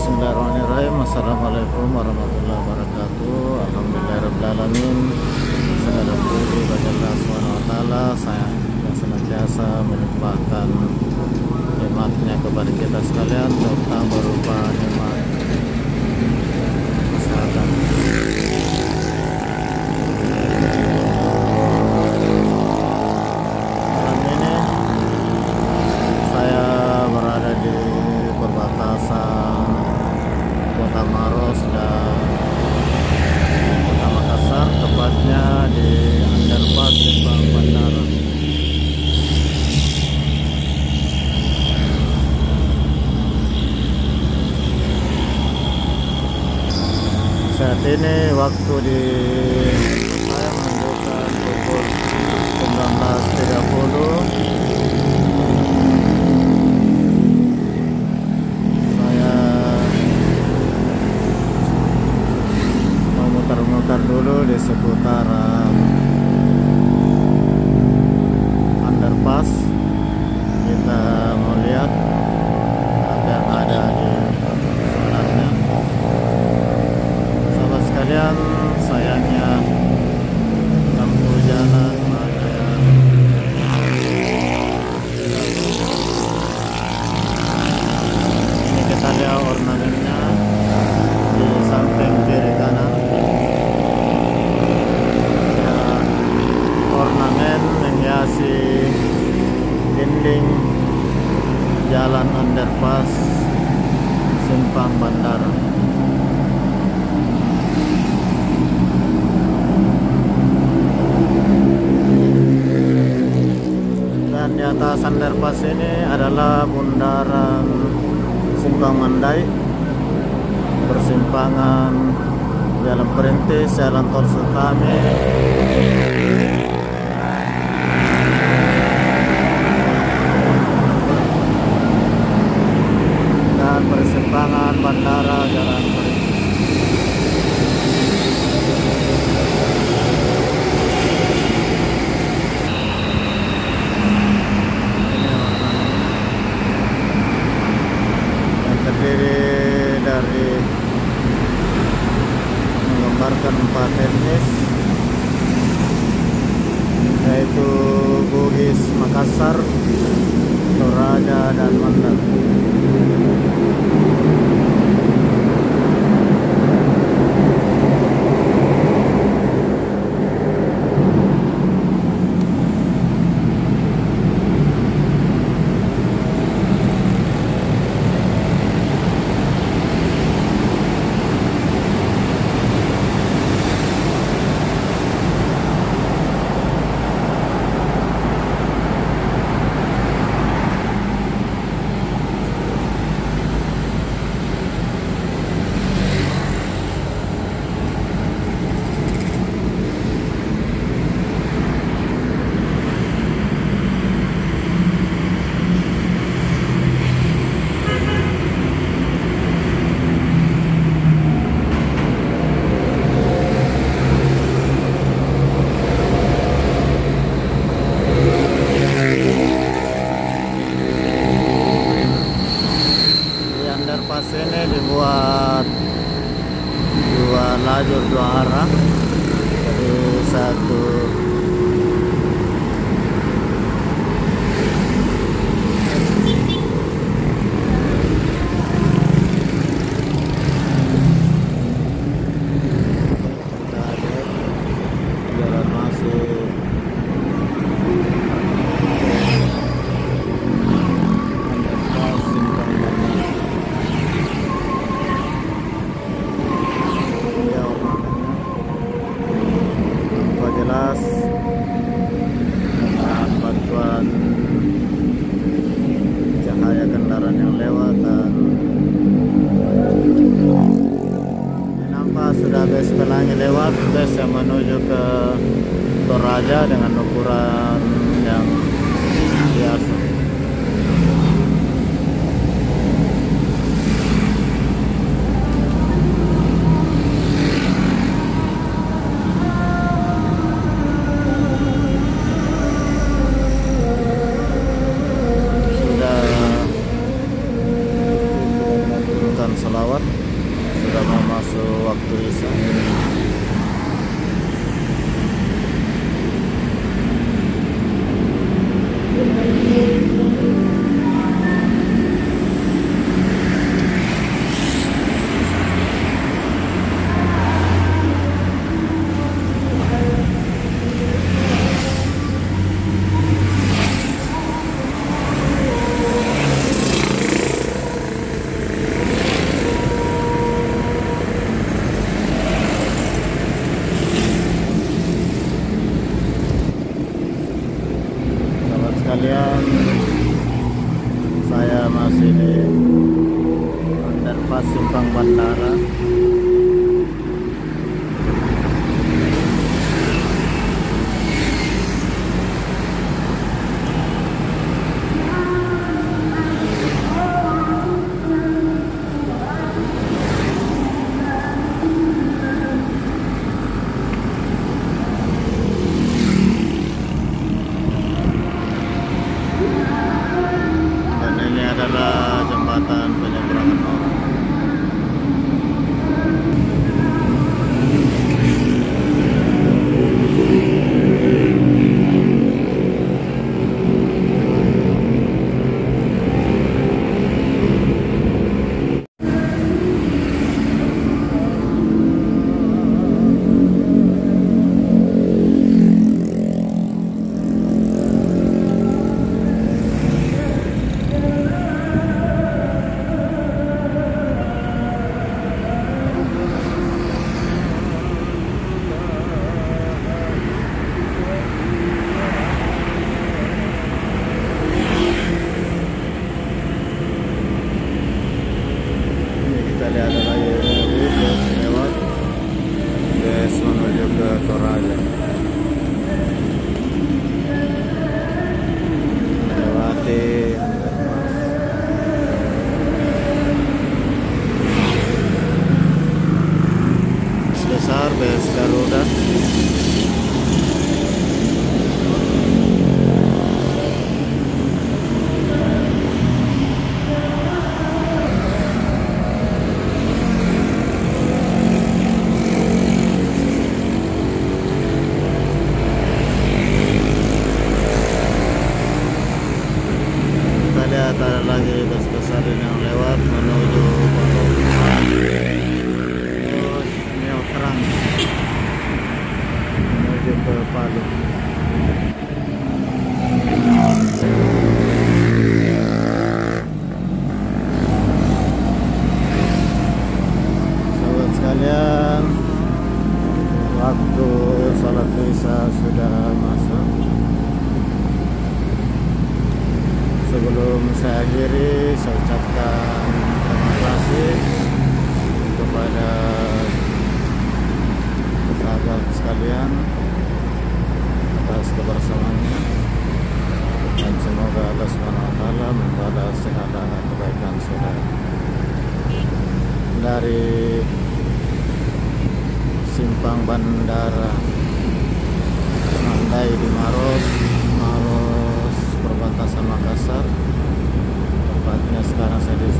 Bismillahirrahmanirrahim. Assalamualaikum warahmatullahi wabarakatuh. Alhamdulillahirrahmanirrahim. Segala puji bagi Allah SWT. Saya yang senantiasa melimpahkan nikmatnya kepada kita sekalian, terutama berupa nikmat kesehatan. Malam ini saya berada di perbatasan Kota Maros dan Kota Makassar, tepatnya di Underpass Simpang Bandara. Saat ini waktu di saya menunjukkan pukul 19.30. Muter dulu di seputaran underpass. Kita mau lihat apa yang ada di sebenarnya. Sahabat sekalian, sayangnya lampu jalan ada yang ini kita lihat ornamennya di samping kiri kanan. Ornamen menghiasi dinding jalan underpass Simpang Bandara. Dan di atas underpass ini adalah bundaran Simpang Mandai, persimpangan Jalan Perintis, Jalan Tol Sukami, dan persimpangan Bandara Jalan Perintis. Yang terdiri dari menggambarkan 4 etnis, yaitu Bugis Makassar, Toraja, dan Mandar. Underpass ini dibuat 2 lajur 2 arah, jadi satu jalan masuk jelas dengan bantuan cahaya kendaraan yang lewat. Dan ini nampak sudah bus Pelangi lewat, bus yang menuju ke Toraja dengan ukuran yang biasa. Salawat Sekalian, saya masih di underpass Simpang Bandara. Adalah jembatan penyeberangan orang. Lihat ada lagi bus lewat bus menuju ke Toraja, melewati bus besar, bus Garuda. Ada lagi bus besar yang lewat menuju Neo Terang menuju ke Palu. Sahabat sekalian, waktu salat Isya sudah masuk. Sebelum saya akhiri, saya ucapkan terima kasih kepada sahabat sekalian atas kebersamaannya, dan semoga Allah SWT membalas segala kebaikan saudara. Dari Simpang Bandara Mandai di Maros perbatasan Makassar, tepatnya sekarang saya di